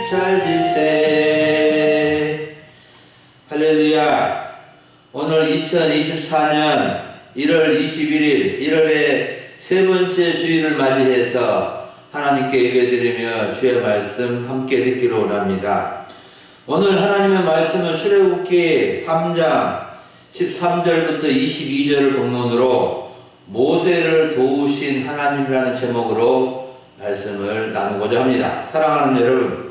잘 지세. 할렐루야. 오늘 2024년 1월 21일 1월의 세 번째 주일을 맞이해서 하나님께 예배드리며 주의 말씀 함께 듣기로 원합니다. 오늘 하나님의 말씀은 출애굽기 3장 13절부터 22절을 본문으로 모세를 도우신 하나님이라는 제목으로 말씀을 나누고자 합니다. 사랑하는 여러분,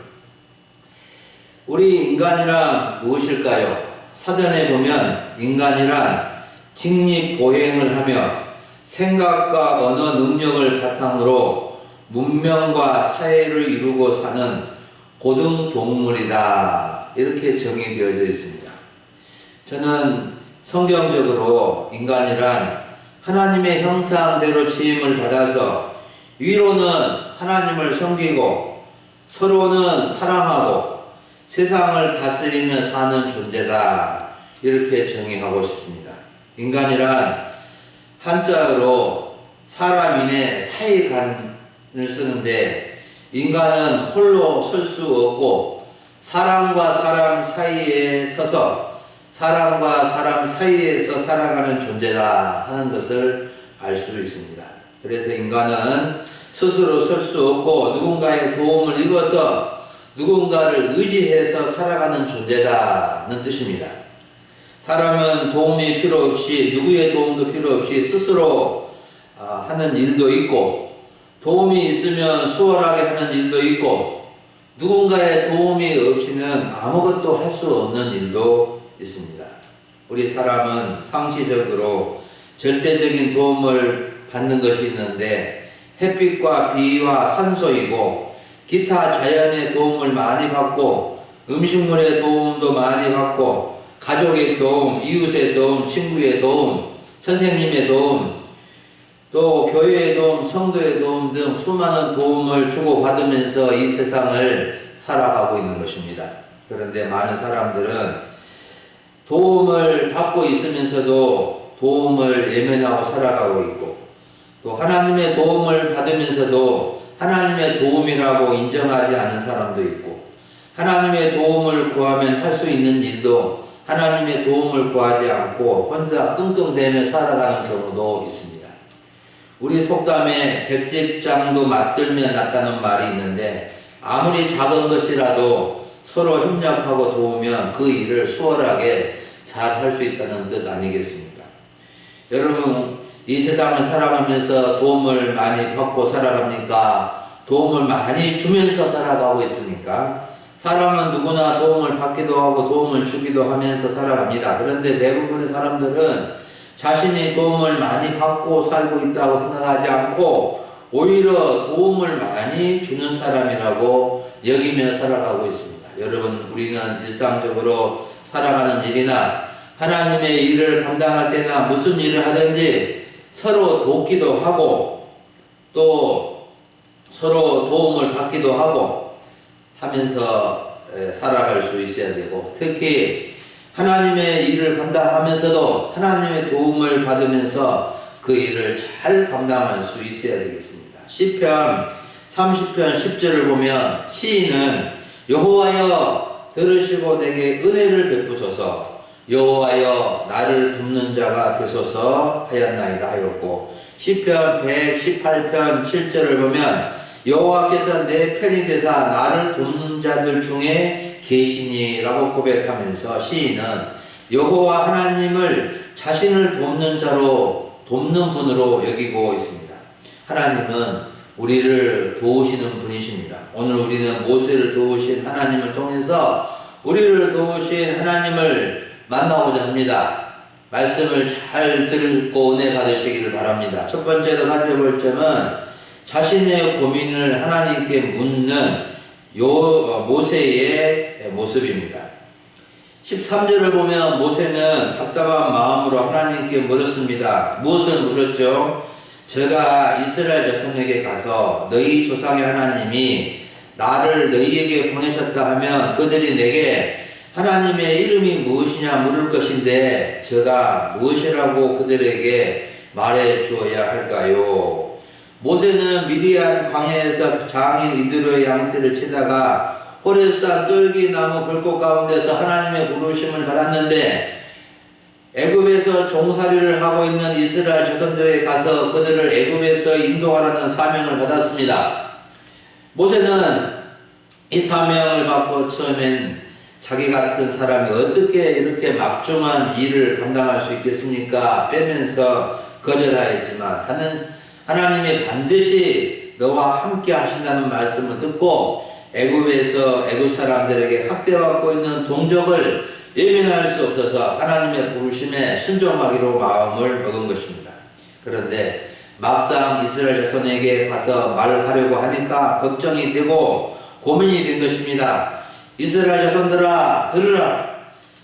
우리 인간이란 무엇일까요? 사전에 보면 인간이란 직립보행을 하며 생각과 언어 능력을 바탕으로 문명과 사회를 이루고 사는 고등동물이다, 이렇게 정의되어져 있습니다. 저는 성경적으로 인간이란 하나님의 형상대로 지음을 받아서 위로는 하나님을 섬기고 서로는 사랑하고 세상을 다스리며 사는 존재다, 이렇게 정의하고 싶습니다. 인간이란 한자어로 사람인의 사이간을 쓰는데, 인간은 홀로 설 수 없고 사람과 사람 사이에 서서 사람과 사람 사이에서 살아가는 존재다 하는 것을 알 수 있습니다. 그래서 인간은 스스로 설 수 없고 누군가의 도움을 입어서 누군가를 의지해서 살아가는 존재다는 뜻입니다. 사람은 도움이 필요 없이, 누구의 도움도 필요 없이 스스로 하는 일도 있고, 도움이 있으면 수월하게 하는 일도 있고, 누군가의 도움이 없이는 아무것도 할 수 없는 일도 있습니다. 우리 사람은 상시적으로 절대적인 도움을 받는 것이 있는데, 햇빛과 비와 산소이고 기타 자연의 도움을 많이 받고, 음식물의 도움도 많이 받고, 가족의 도움, 이웃의 도움, 친구의 도움, 선생님의 도움, 또 교회의 도움, 성도의 도움 등 수많은 도움을 주고받으면서 이 세상을 살아가고 있는 것입니다. 그런데 많은 사람들은 도움을 받고 있으면서도 도움을 예면하고 살아가고 있고, 또 하나님의 도움을 받으면서도 하나님의 도움이라고 인정하지 않은 사람도 있고, 하나님의 도움을 구하면 할 수 있는 일도 하나님의 도움을 구하지 않고 혼자 끙끙대며 살아가는 경우도 있습니다. 우리 속담에 백집장도 맞들면 낫다는 말이 있는데, 아무리 작은 것이라도 서로 협력하고 도우면 그 일을 수월하게 잘 할 수 있다는 뜻 아니겠습니까? 여러분, 이 세상을 살아가면서 도움을 많이 받고 살아갑니까? 도움을 많이 주면서 살아가고 있습니까? 사람은 누구나 도움을 받기도 하고 도움을 주기도 하면서 살아갑니다. 그런데 대부분의 사람들은 자신이 도움을 많이 받고 살고 있다고 생각하지 않고 오히려 도움을 많이 주는 사람이라고 여기며 살아가고 있습니다. 여러분, 우리는 일상적으로 살아가는 일이나 하나님의 일을 감당할 때나 무슨 일을 하든지 서로 돕기도 하고 또 서로 도움을 받기도 하고 하면서 살아갈 수 있어야 되고, 특히 하나님의 일을 감당하면서도 하나님의 도움을 받으면서 그 일을 잘 감당할 수 있어야 되겠습니다. 시편 30편 10절을 보면 시인은 여호와여 들으시고 내게 은혜를 베푸소서, 여호와여 나를 돕는 자가 되소서 하였나이다 하였고, 시편 118편 7절을 보면 여호와께서 내 편이 되사 나를 돕는 자들 중에 계시니라고 고백하면서 시인은 여호와 하나님을 자신을 돕는 자로, 돕는 분으로 여기고 있습니다. 하나님은 우리를 도우시는 분이십니다. 오늘 우리는 모세를 도우신 하나님을 통해서 우리를 도우신 하나님을 만나고자 합니다. 말씀을 잘 듣고 은혜 받으시기를 바랍니다. 첫 번째로 살펴볼 점은 자신의 고민을 하나님께 묻는 모세의 모습입니다. 13절을 보면 모세는 답답한 마음으로 하나님께 물었습니다. 무엇을 물었죠? 제가 이스라엘 자손에게 가서 너희 조상의 하나님이 나를 너희에게 보내셨다 하면 그들이 내게 하나님의 이름이 무엇이냐 물을 것인데 제가 무엇이라고 그들에게 말해 주어야 할까요? 모세는 미디안 광야에서 장인 이드로의 양떼를 치다가 호렙산 똘기나무 불꽃 가운데서 하나님의 부르심을 받았는데 애굽에서 종살이를 하고 있는 이스라엘 자손들에게 가서 그들을 애굽에서 인도하라는 사명을 받았습니다. 모세는 이 사명을 받고 처음엔 자기 같은 사람이 어떻게 이렇게 막중한 일을 감당할 수 있겠습니까? 빼면서 거절하였지만 하나님이 반드시 너와 함께 하신다는 말씀을 듣고 애굽에서 애굽 사람들에게 학대받고 있는 동족을 예민할 수 없어서 하나님의 부르심에 순종하기로 마음을 먹은 것입니다. 그런데 막상 이스라엘 자손에게 가서 말하려고 하니까 걱정이 되고 고민이 된 것입니다. 이스라엘 자손들아 들으라.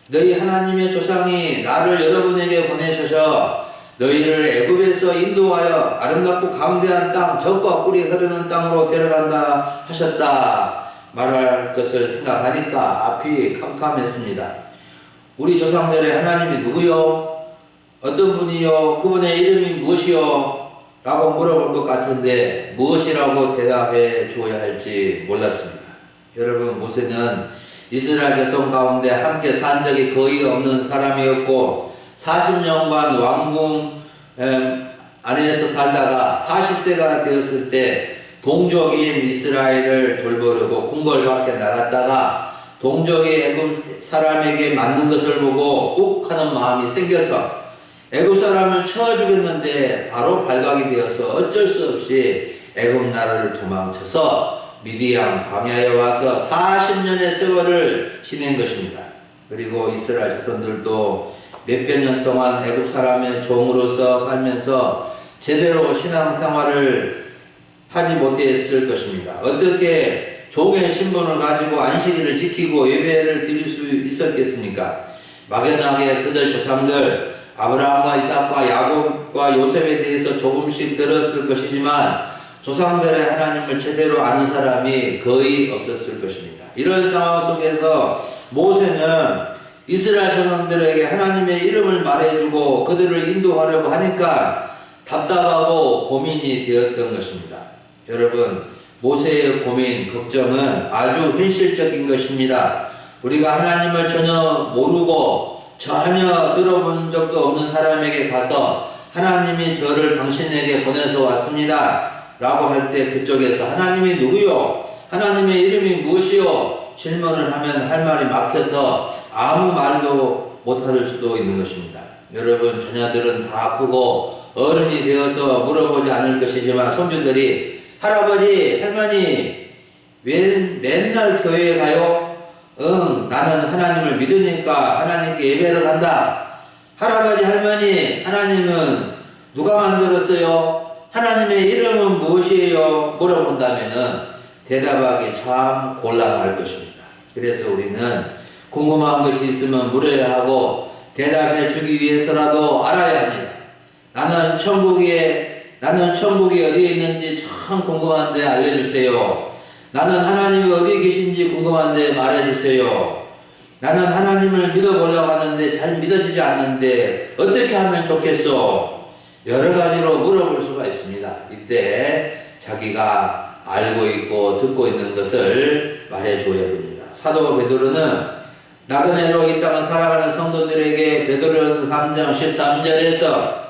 너희 하나님의 조상이 나를 여러분에게 보내셔서 너희를 애굽에서 인도하여 아름답고 강대한 땅 젖과 꿀이 흐르는 땅으로 데려간다 하셨다 말할 것을 생각하니까 앞이 캄캄했습니다. 우리 조상들의 하나님이 누구요? 어떤 분이요? 그분의 이름이 무엇이요? 라고 물어볼 것 같은데 무엇이라고 대답해 주어야 할지 몰랐습니다. 여러분, 모세는 이스라엘 자손 가운데 함께 산 적이 거의 없는 사람이었고 40년간 왕궁 안에서 살다가 40세가 되었을 때 동족인 이스라엘을 돌보려고 궁궐 밖에 나갔다가 동족이 애굽 사람에게 맞는 것을 보고 욱 하는 마음이 생겨서 애굽 사람을 쳐 죽였는데 바로 발각이 되어서 어쩔 수 없이 애굽 나라를 도망쳐서 미디안 광야에 와서 40년의 세월을 지낸 것입니다. 그리고 이스라엘 자손들도 몇백 년 동안 애굽 사람의 종으로서 살면서 제대로 신앙생활을 하지 못했을 것입니다. 어떻게 종의 신분을 가지고 안식일을 지키고 예배를 드릴 수 있었겠습니까? 막연하게 그들 조상들 아브라함과 이삭과 야곱과 요셉에 대해서 조금씩 들었을 것이지만 조상들의 하나님을 제대로 아는 사람이 거의 없었을 것입니다. 이런 상황 속에서 모세는 이스라엘 자손들에게 하나님의 이름을 말해주고 그들을 인도하려고 하니까 답답하고 고민이 되었던 것입니다. 여러분, 모세의 고민, 걱정은 아주 현실적인 것입니다. 우리가 하나님을 전혀 모르고 전혀 들어본 적도 없는 사람에게 가서 하나님이 저를 당신에게 보내서 왔습니다 라고 할 때 그쪽에서 하나님이 누구요? 하나님의 이름이 무엇이요? 질문을 하면 할 말이 막혀서 아무 말도 못할 수도 있는 것입니다. 여러분, 자녀들은 다 크고 어른이 되어서 물어보지 않을 것이지만 손주들이 할아버지, 할머니 왜 맨날 교회에 가요? 나는 하나님을 믿으니까 하나님께 예배를 간다. 할아버지, 할머니, 하나님은 누가 만들었어요? 하나님의 이름은 무엇이에요? 물어본다면은 대답하기 참 곤란할 것입니다. 그래서 우리는 궁금한 것이 있으면 물어야 하고 대답해 주기 위해서라도 알아야 합니다. 나는 천국이 어디에 있는지 참 궁금한데 알려주세요. 나는 하나님이 어디 계신지 궁금한데 말해주세요. 나는 하나님을 믿어보려고 하는데 잘 믿어지지 않는데 어떻게 하면 좋겠소? 여러 가지로 물어볼 수가 있습니다. 이때 자기가 알고 있고 듣고 있는 것을 말해줘야 됩니다. 사도 베드로는 나그네로 이 땅을 살아가는 성도들에게 베드로전서 3장 13절에서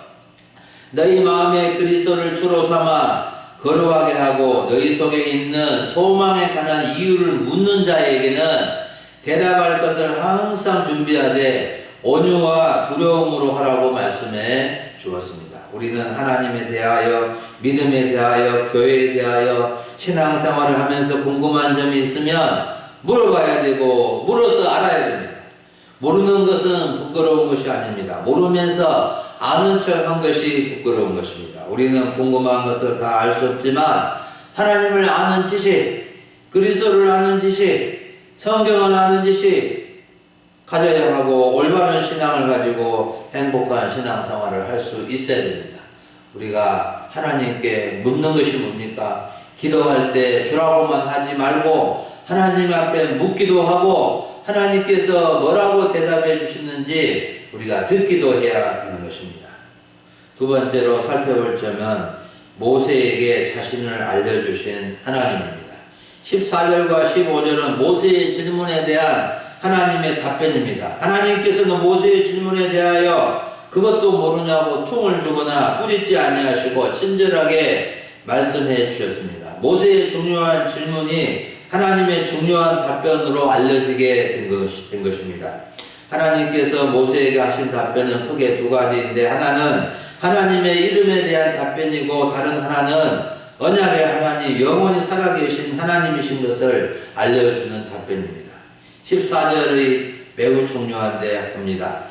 너희 마음에 그리스도를 주로 삼아 거룩하게 하고 너희 속에 있는 소망에 관한 이유를 묻는 자에게는 대답할 것을 항상 준비하되 온유와 두려움으로 하라고 말씀해 주었습니다. 우리는 하나님에 대하여, 믿음에 대하여, 교회에 대하여 신앙생활을 하면서 궁금한 점이 있으면 물어봐야 되고 물어서 알아야 됩니다. 모르는 것은 부끄러운 것이 아닙니다. 모르면서 아는 척 한 것이 부끄러운 것입니다. 우리는 궁금한 것을 다 알 수 없지만 하나님을 아는 지식, 그리스도를 아는 지식, 성경을 아는 지식 가져야 하고 올바른 신앙을 가지고 행복한 신앙생활을 할 수 있어야 됩니다. 우리가 하나님께 묻는 것이 뭡니까? 기도할 때 주라고만 하지 말고 하나님 앞에 묻기도 하고 하나님께서 뭐라고 대답해 주시는지 우리가 듣기도 해야 되는 것입니다. 두 번째로 살펴볼 점은 모세에게 자신을 알려주신 하나님입니다. 14절과 15절은 모세의 질문에 대한 하나님의 답변입니다. 하나님께서는 모세의 질문에 대하여 그것도 모르냐고 퉁을 주거나 꾸짖지 아니하시고 친절하게 말씀해 주셨습니다. 모세의 중요한 질문이 하나님의 중요한 답변으로 알려지게 된 것입니다. 하나님께서 모세에게 하신 답변은 크게 두 가지인데, 하나는 하나님의 이름에 대한 답변이고, 다른 하나는 언약의 하나님, 영원히 살아계신 하나님이신 것을 알려주는 답변입니다. 14절이 매우 중요한데 봅니다.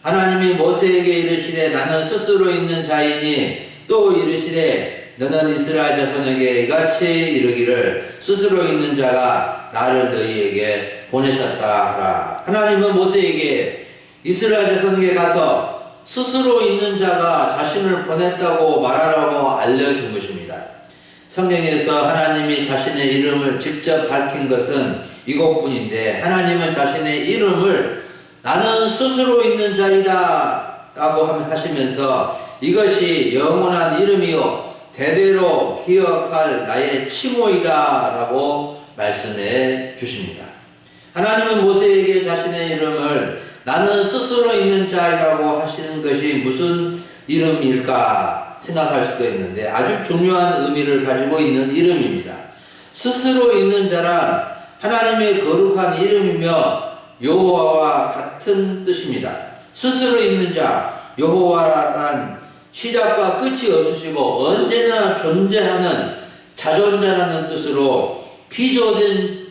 하나님이 모세에게 이르시되 나는 스스로 있는 자이니, 또 이르시되 너는 이스라엘 자손에게 이같이 이르기를 스스로 있는 자가 나를 너희에게 보내셨다 하라. 하나님은 모세에게 이스라엘 자손에게 가서 스스로 있는 자가 자신을 보냈다고 말하라고 알려준 것입니다. 성경에서 하나님이 자신의 이름을 직접 밝힌 것은 이것뿐인데, 하나님은 자신의 이름을 나는 스스로 있는 자이다 라고 하시면서 이것이 영원한 이름이요 대대로 기억할 나의 칭호이다 라고 말씀해 주십니다. 하나님은 모세에게 자신의 이름을 나는 스스로 있는 자이라고 하시는 것이 무슨 이름일까 생각할 수도 있는데, 아주 중요한 의미를 가지고 있는 이름입니다. 스스로 있는 자란 하나님의 거룩한 이름이며 여호와와 같은 뜻입니다. 스스로 있는 자, 여호와란 시작과 끝이 없으시고 언제나 존재하는 자존자라는 뜻으로 피조된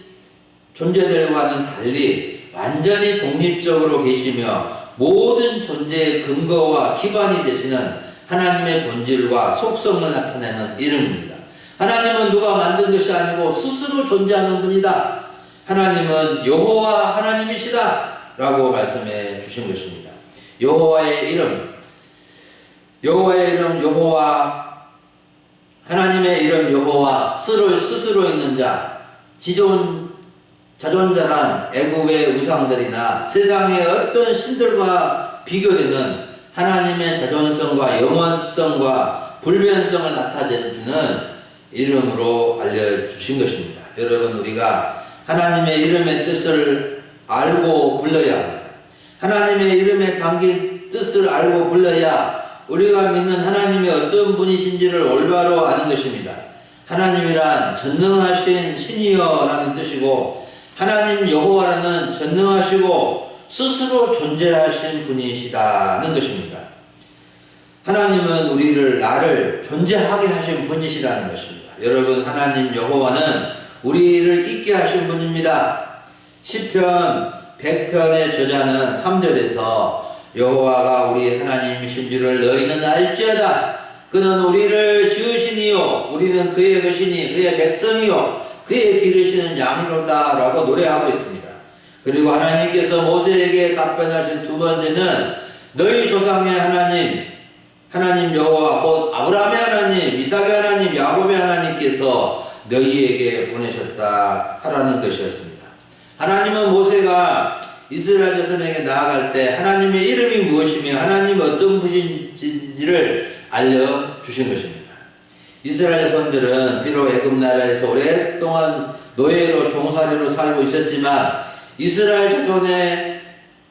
존재들과는 달리 완전히 독립적으로 계시며 모든 존재의 근거와 기반이 되시는 하나님의 본질과 속성을 나타내는 이름입니다. 하나님은 누가 만든 것이 아니고 스스로 존재하는 분이다. 하나님은 여호와 하나님이시다 라고 말씀해 주신 것입니다. 여호와의 이름 여호와, 하나님의 이름 여호와, 스스로 있는 자, 자존자란 애굽의 우상들이나 세상의 어떤 신들과 비교되는 하나님의 자존성과 영원성과 불변성을 나타내주는 이름으로 알려주신 것입니다. 여러분, 우리가 하나님의 이름의 뜻을 알고 불러야 합니다. 하나님의 이름에 담긴 뜻을 알고 불러야 우리가 믿는 하나님이 어떤 분이신지를 올바로 아는 것입니다. 하나님이란 전능하신 신이여라는 뜻이고, 하나님 여호와라는 전능하시고 스스로 존재하신 분이시다는 것입니다. 하나님은 나를 존재하게 하신 분이시라는 것입니다. 여러분, 하나님 여호와는 우리를 있게 하신 분입니다. 시편 100편의 저자는 3절에서 여호와가 우리 하나님이신 줄을 너희는 알지어다. 그는 우리를 지으시니요 우리는 그의 것이니 그의 백성이요 그의 기르시는 양이로다 라고 노래하고 있습니다. 그리고 하나님께서 모세에게 답변하신 두 번째는 너희 조상의 하나님 여호와 곧 아브라함의 하나님, 이삭의 하나님, 야곱의 하나님께서 너희에게 보내셨다 하라는 것이었습니다. 하나님은 모세가 이스라엘 자손에게 나아갈 때 하나님의 이름이 무엇이며 하나님 어떤 분이신지를 알려주신 것입니다. 이스라엘 자손들은 비록 애굽 나라에서 오랫동안 노예로 종살이로 살고 있었지만 이스라엘 자손의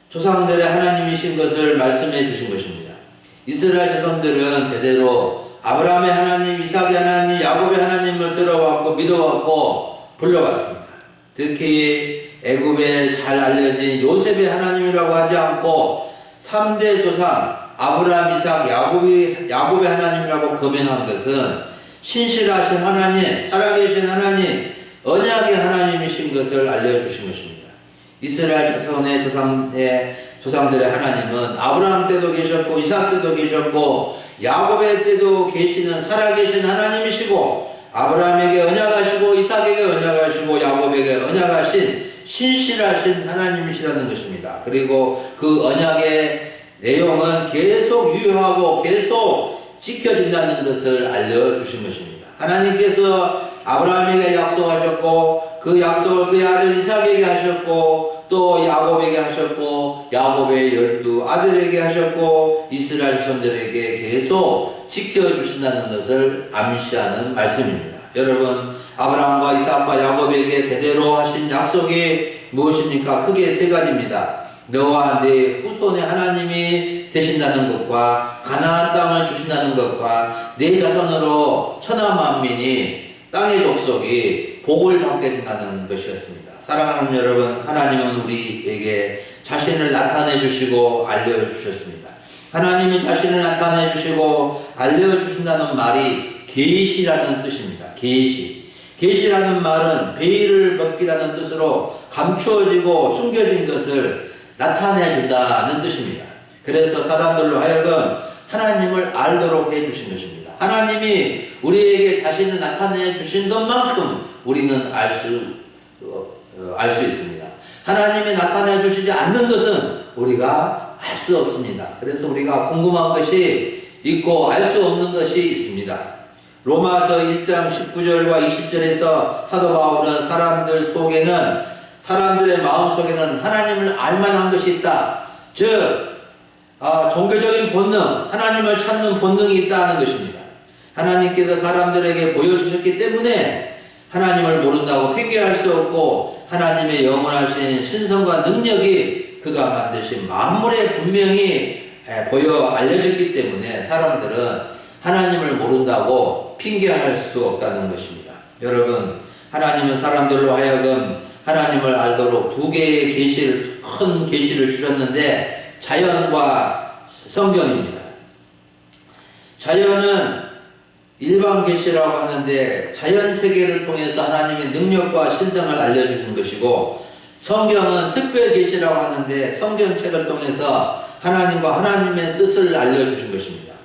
조상들의 하나님이신 것을 말씀해 주신 것입니다. 이스라엘 자손들은 대대로 아브라함의 하나님, 이삭의 하나님, 야곱의 하나님을 들어왔고 믿어왔고 불러왔습니다. 특히 애굽에 잘 알려진 요셉의 하나님이라고 하지 않고 3대 조상 아브라함, 이삭, 야곱의 하나님이라고 거명한 것은 신실하신 하나님, 살아계신 하나님, 언약의 하나님이신 것을 알려주신 것입니다. 이스라엘 자손의 조상들의 하나님은 아브라함 때도 계셨고 이삭 때도 계셨고 야곱의 때도 계시는 살아계신 하나님이시고, 아브라함에게 언약하시고 이삭에게 언약하시고 야곱에게 언약하신 신실하신 하나님이시라는 것입니다. 그리고 그 언약의 내용은 계속 유효하고 계속 지켜진다는 것을 알려주신 것입니다. 하나님께서 아브라함에게 약속하셨고 그 약속을 그의 아들 이삭에게 하셨고 또 야곱에게 하셨고 야곱의 12아들에게 하셨고 이스라엘 자손들에게 계속 지켜주신다는 것을 암시하는 말씀입니다. 여러분, 아브라함과 이삭과 야곱에게 대대로 하신 약속이 무엇입니까? 크게 세 가지입니다. 너와 네 후손의 하나님이 되신다는 것과 가나안 땅을 주신다는 것과 네 자손으로 천하 만민이 땅의 족속이 복을 받게 된다는 것이었습니다. 사랑하는 여러분, 하나님은 우리에게 자신을 나타내 주시고 알려주셨습니다. 하나님이 자신을 나타내 주시고 알려주신다는 말이 계시라는 뜻입니다. 계시라는 말은 베일을 벗기라는 뜻으로 감추어지고 숨겨진 것을 나타내 준다는 뜻입니다. 그래서 사람들로 하여금 하나님을 알도록 해 주신 것입니다. 하나님이 우리에게 자신을 나타내 주신 것만큼 우리는 알 수 있습니다. 하나님이 나타내 주시지 않는 것은 우리가 알 수 없습니다. 그래서 우리가 궁금한 것이 있고 알 수 없는 것이 있습니다. 로마서 1장 19절과 20절에서 사도 바울은 사람들의 마음 속에는 하나님을 알만한 것이 있다. 즉 종교적인 본능, 하나님을 찾는 본능이 있다는 것입니다. 하나님께서 사람들에게 보여주셨기 때문에 하나님을 모른다고 핑계할 수 없고, 하나님의 영원하신 신성과 능력이 그가 만드신 만물에 분명히 보여 알려졌기 때문에 사람들은 하나님을 모른다고 핑계할 수 없다는 것입니다. 여러분, 하나님은 사람들로 하여금 하나님을 알도록 두 개의 계시를, 큰 계시를 주셨는데 자연과 성경입니다. 자연은 일반 계시라고 하는데 자연 세계를 통해서 하나님의 능력과 신성을 알려주는 것이고, 성경은 특별 계시라고 하는데 성경책을 통해서 하나님과 하나님의 뜻을 알려주신 것입니다.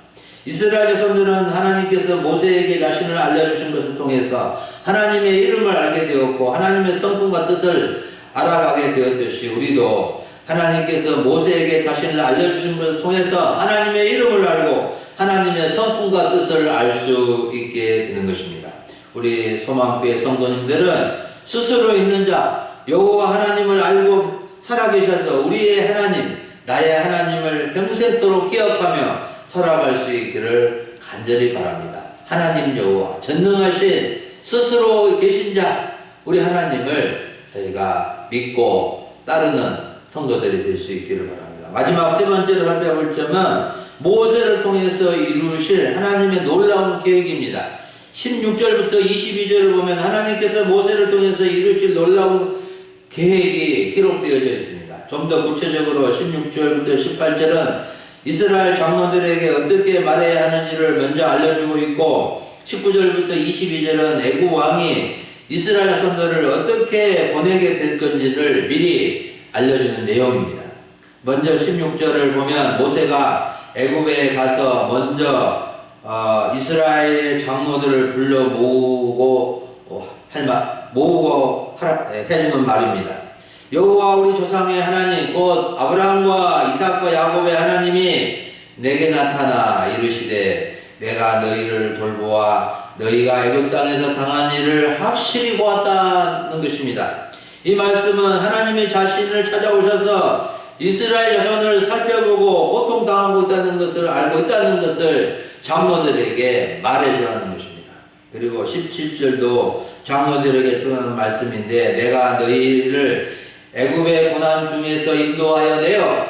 이스라엘 자손들은 하나님께서 모세에게 자신을 알려주신 것을 통해서 하나님의 이름을 알게 되었고 하나님의 성품과 뜻을 알아가게 되었듯이, 우리도 하나님께서 모세에게 자신을 알려주신 것을 통해서 하나님의 이름을 알고 하나님의 성품과 뜻을 알 수 있게 되는 것입니다. 우리 소망교회 성도님들은 스스로 있는 자 여호와 하나님을 알고 살아계셔서 우리의 하나님, 나의 하나님을 평생토록 기억하며 살아갈 수 있기를 간절히 바랍니다. 하나님 여호와, 전능하신 스스로 계신 자, 우리 하나님을 저희가 믿고 따르는 성도들이 될 수 있기를 바랍니다. 마지막 세 번째로 살펴볼 점은 모세를 통해서 이루실 하나님의 놀라운 계획입니다. 16절부터 22절을 보면 하나님께서 모세를 통해서 이루실 놀라운 계획이 기록되어져 있습니다. 좀 더 구체적으로 16절부터 18절은 이스라엘 장로들에게 어떻게 말해야 하는지를 먼저 알려주고 있고, 19절부터 22절은 애굽 왕이 이스라엘 자손들을 어떻게 보내게 될 건지를 미리 알려주는 내용입니다. 먼저 16절을 보면 모세가 애굽에 가서 먼저 이스라엘 장로들을 불러 모으고 해주는 말입니다. 여호와 우리 조상의 하나님 곧 아브라함과 이삭과 야곱의 하나님이 내게 나타나 이르시되 내가 너희를 돌보아 너희가 애굽 땅에서 당한 일을 확실히 보았다는 것입니다. 이 말씀은 하나님이 자신을 찾아오셔서 이스라엘 자손을 살펴보고 고통당하고 있다는 것을 알고 있다는 것을 장로들에게 말해주라는 것입니다. 그리고 17절도 장로들에게 주는 말씀인데, 내가 너희를 애굽의 고난 중에서 인도하여 내어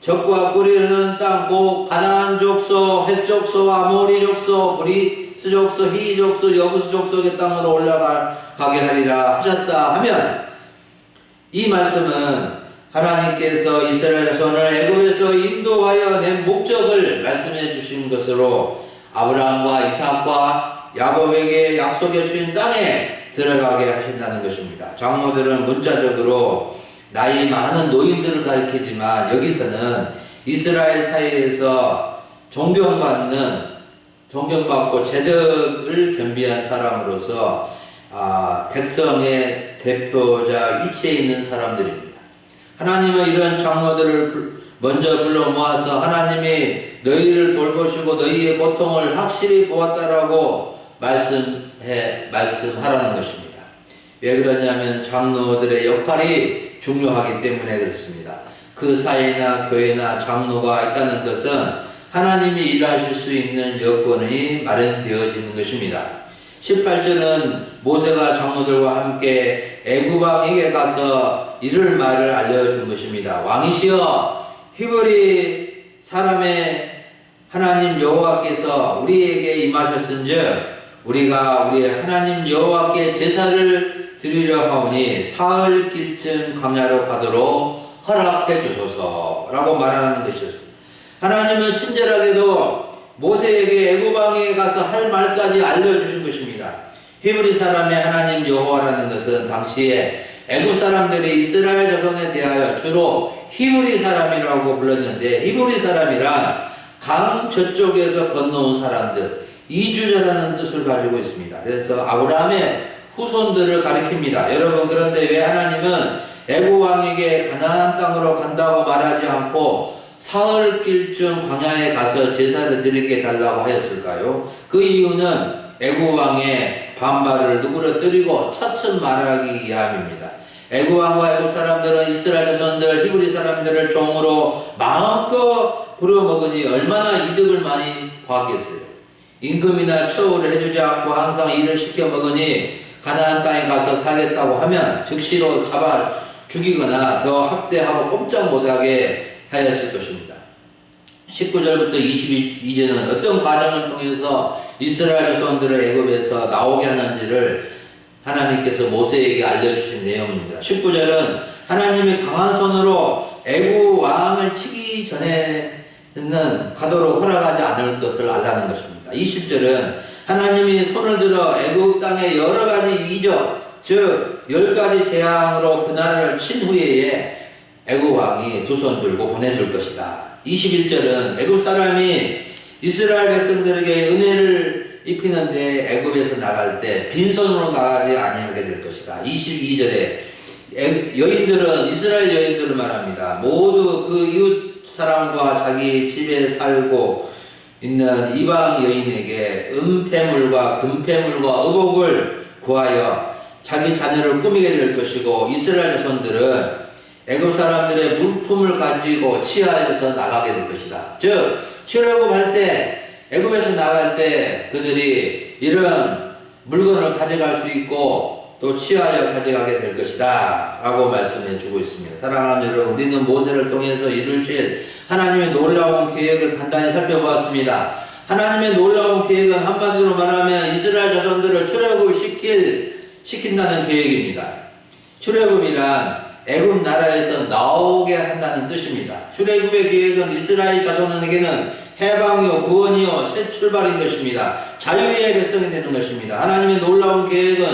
적과 꿀이 흐르는 땅 곧 가나안 족속, 헷 족속, 아모리 족속, 브리스 족속, 히 족속, 여부스 족속의 땅으로 올라가게 하리라 하셨다 하면, 이 말씀은 하나님께서 이스라엘 자손을 애굽에서 인도하여 낸 목적을 말씀해 주신 것으로 아브라함과 이삭과 야곱에게 약속해 주신 땅에 들어가게 하신다는 것입니다. 장로들은 문자적으로 나이 많은 노인들을 가리키지만 여기서는 이스라엘 사이에서 존경받고 제덕을 겸비한 사람으로서 백성의 대표자 위치에 있는 사람들입니다. 하나님은 이런 장로들을 먼저 불러 모아서 하나님이 너희를 돌보시고 너희의 고통을 확실히 보았다라고 말씀하라는 것입니다. 왜 그러냐면 장로들의 역할이 중요하기 때문에 그렇습니다. 그 사회나 교회나 장로가 있다는 것은 하나님이 일하실 수 있는 여건이 마련되어지는 것입니다. 18절은 모세가 장로들과 함께 애굽 왕에게 가서 이를 말을 알려준 것입니다. 왕이시여, 히브리 사람의 하나님 여호와께서 우리에게 임하셨은즉 우리가 우리의 하나님 여호와께 제사를 드리려 하오니 사흘길쯤 광야로 가도록 허락해 주소서라고 말하는 것이었습니다. 하나님은 친절하게도 모세에게 애굽 왕에게 가서 할 말까지 알려주신 것입니다. 히브리 사람의 하나님 여호와라는 것은 당시에 애굽 사람들이 이스라엘 자손에 대하여 주로 히브리 사람이라고 불렀는데, 히브리 사람이란 강 저쪽에서 건너온 사람들, 이주자라는 뜻을 가지고 있습니다. 그래서 아브라함의 후손들을 가리킵니다. 여러분, 그런데 왜 하나님은 애굽 왕에게 가나안 땅으로 간다고 말하지 않고 사흘길쯤 광야에 가서 제사를 드리게 달라고 하였을까요? 그 이유는 애굽 왕의 반발을 누그러뜨리고 차츰 말하기 위함입니다. 애굽 왕과 애굽 사람들은 이스라엘 자손들, 히브리 사람들을 종으로 마음껏 부려먹으니 얼마나 이득을 많이 받겠어요. 임금이나 처우를 해주지 않고 항상 일을 시켜 먹으니 가나안 땅에 가서 살겠다고 하면 즉시로 잡아 죽이거나 더 학대하고 꼼짝 못하게 하였을 것입니다. 19절부터 22절은 어떤 과정을 통해서 이스라엘 자손들을 애굽에서 나오게 하는지를 하나님께서 모세에게 알려주신 내용입니다. 19절은 하나님이 강한 손으로 애굽 왕을 치기 전에는 가도록 허락하지 않을 것을 알라는 것입니다. 20절은 하나님이 손을 들어 애굽 땅의 여러 가지 이적, 즉 10가지 재앙으로 그 나라를 친 후에 애굽 왕이 두 손 들고 보내줄 것이다. 21절은 애굽 사람이 이스라엘 백성들에게 은혜를 입히는데 애굽에서 나갈 때 빈손으로 나가지 아니하게 될 것이다. 22절에 여인들은, 이스라엘 여인들을 말합니다. 모두 그 이웃 사람과 자기 집에 살고 있는 이방 여인에게 은폐물과 금폐물과 의복을 구하여 자기 자녀를 꾸미게 될 것이고, 이스라엘 자손들은 애굽 사람들의 물품을 가지고 치하여서 나가게 될 것이다. 즉 출애굽할 때, 애굽에서 나갈 때 그들이 이런 물건을 가져갈 수 있고 또 치하여 가져가게 될 것이다 라고 말씀해 주고 있습니다. 사랑하는 여러분, 우리는 모세를 통해서 이루실 하나님의 놀라운 계획을 간단히 살펴보았습니다. 하나님의 놀라운 계획은 한마디로 말하면 이스라엘 자손들을 출애굽을 시킨다는 계획입니다. 출애굽이란 애굽 나라에서 나오게 한다는 뜻입니다. 출애굽의 계획은 이스라엘 자손에게는 해방이요, 구원이요, 새 출발인 것입니다. 자유의 백성이 되는 것입니다. 하나님의 놀라운 계획은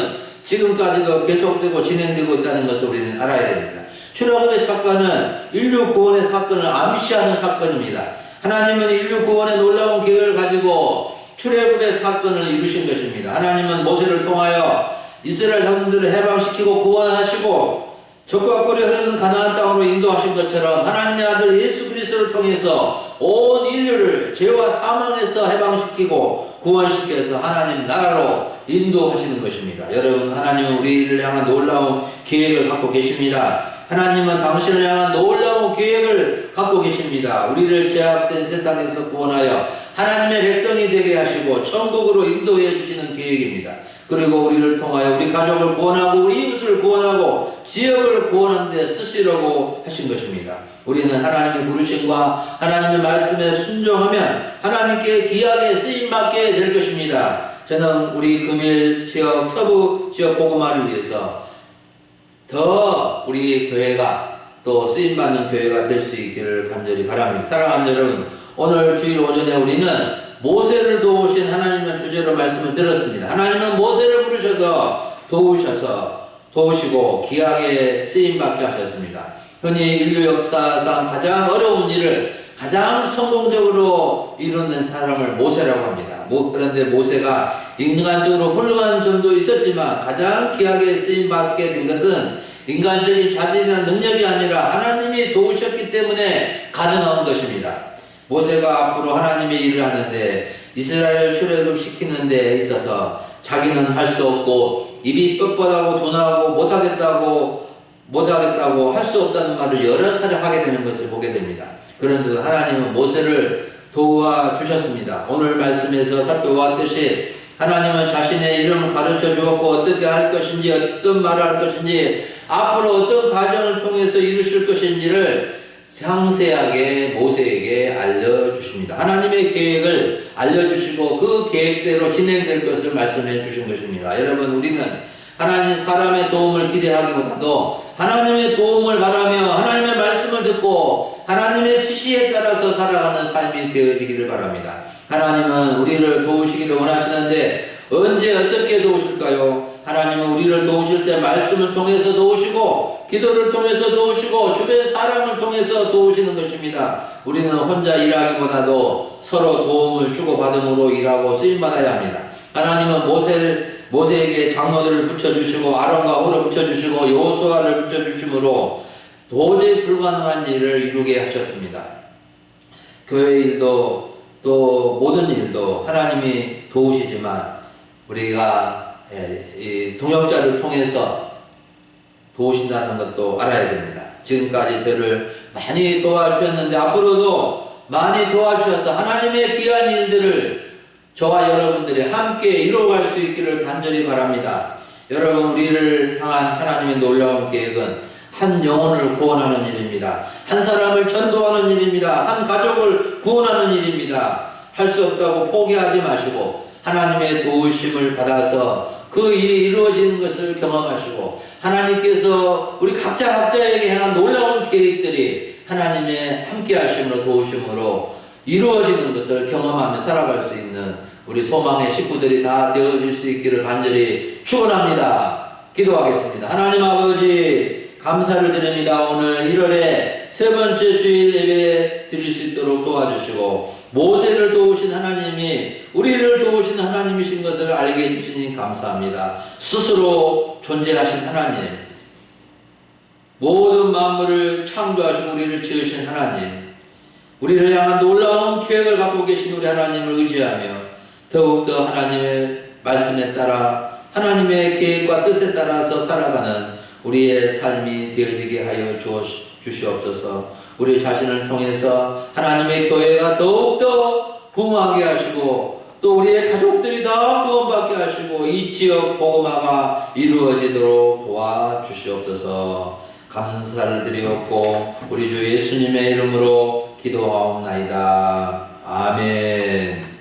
지금까지도 계속되고 진행되고 있다는 것을 우리는 알아야 됩니다. 출애굽의 사건은 인류 구원의 사건을 암시하는 사건입니다. 하나님은 인류 구원의 놀라운 계획을 가지고 출애굽의 사건을 이루신 것입니다. 하나님은 모세를 통하여 이스라엘 자손들을 해방시키고 구원하시고 적과 꿀이 흐르는 가나안 땅으로 인도하신 것처럼 하나님의 아들 예수 그리스도를 통해서 온 인류를 죄와 사망에서 해방시키고 구원시켜서 하나님 나라로 인도하시는 것입니다. 여러분, 하나님은 우리를 향한 놀라운 계획을 갖고 계십니다. 하나님은 당신을 향한 놀라운 계획을 갖고 계십니다. 우리를 죄악된 세상에서 구원하여 하나님의 백성이 되게 하시고 천국으로 인도해 주시는 계획입니다. 그리고 우리를 통하여 우리 가족을 구원하고 우리 이웃을 구원하고 지역을 구원하는 데 쓰시려고 하신 것입니다. 우리는 하나님의 부르심과 하나님의 말씀에 순종하면 하나님께 귀하게 쓰임받게 될 것입니다. 저는 우리 금일 지역, 서부 지역 복음화를 위해서 더 우리 교회가 또 쓰임받는 교회가 될 수 있기를 간절히 바랍니다. 사랑하는 여러분, 오늘 주일 오전에 우리는 모세를 도우신 하나님의 주제로 말씀을 들었습니다. 하나님은 모세를 부르셔서 도우시고 귀하게 쓰임받게 하셨습니다. 흔히 인류 역사상 가장 어려운 일을 가장 성공적으로 이뤄낸 사람을 모세라고 합니다. 그런데 모세가 인간적으로 훌륭한 점도 있었지만 가장 귀하게 쓰임받게 된 것은 인간적인 자질이나 능력이 아니라 하나님이 도우셨기 때문에 가능한 것입니다. 모세가 앞으로 하나님의 일을 하는데 이스라엘을 출애굽시키는 데 있어서 자기는 할 수 없고 입이 뻣뻣하고 둔하고 못하겠다고 할 수 없다는 말을 여러 차례 하게 되는 것을 보게 됩니다. 그런데 하나님은 모세를 도와주셨습니다. 오늘 말씀에서 살펴보았듯이 하나님은 자신의 이름을 가르쳐 주었고 어떻게 할 것인지, 어떤 말을 할 것인지, 앞으로 어떤 과정을 통해서 이루실 것인지를 상세하게 모세에게 알려주십니다. 하나님의 계획을 알려주시고 그 계획대로 진행될 것을 말씀해 주신 것입니다. 여러분, 우리는 하나님 사람의 도움을 기대하기보다도 하나님의 도움을 바라며 하나님의 말씀을 듣고 하나님의 지시에 따라서 살아가는 삶이 되어지기를 바랍니다. 하나님은 우리를 도우시기를 원하시는데 언제 어떻게 도우실까요? 하나님은 우리를 도우실 때 말씀을 통해서 도우시고 기도를 통해서 도우시고 주변 사람을 통해서 도우시는 것입니다. 우리는 혼자 일하기보다도 서로 도움을 주고받음으로 일하고 쓰임받아야 합니다. 하나님은 모세에게 장로들을 붙여주시고 아론과 홀을 붙여주시고 여호수아를 붙여주심으로 도저히 불가능한 일을 이루게 하셨습니다. 교회 일도 또 모든 일도 하나님이 도우시지만 우리가 이 동역자를 통해서 도우신다는 것도 알아야 됩니다. 지금까지 저를 많이 도와주셨는데 앞으로도 많이 도와주셔서 하나님의 귀한 일들을 저와 여러분들이 함께 이루어갈 수 있기를 간절히 바랍니다. 여러분, 우리를 향한 하나님의 놀라운 계획은 한 영혼을 구원하는 일입니다. 한 사람을 전도하는 일입니다. 한 가족을 구원하는 일입니다. 할 수 없다고 포기하지 마시고 하나님의 도우심을 받아서 그 일이 이루어지는 것을 경험하시고 하나님께서 우리 각자에게 향한 놀라운 계획들이 하나님의 함께 하심으로 도우심으로 이루어지는 것을 경험하며 살아갈 수 있는 우리 소망의 식구들이 다 되어질 수 있기를 간절히 축원합니다. 기도하겠습니다. 하나님 아버지, 감사를 드립니다. 오늘 1월에 세 번째 주일 예배 드릴 수 있도록 도와주시고 모세를 도우신 하나님이 우리를 도우신 하나님이신 것을 알게 해주시니 감사합니다. 스스로 존재하신 하나님, 모든 만물을 창조하시고 우리를 지으신 하나님, 우리를 향한 놀라운 계획을 갖고 계신 우리 하나님을 의지하며 더욱더 하나님의 말씀에 따라 하나님의 계획과 뜻에 따라서 살아가는 우리의 삶이 되어지게 하여 주시옵소서. 우리 자신을 통해서 하나님의 교회가 더욱더 부흥하게 하시고 또 우리의 가족들이 다 구원받게 하시고 이 지역 복음화가 이루어지도록 도와주시옵소서. 감사를 드리옵고 우리 주 예수님의 이름으로 기도하옵나이다. 아멘.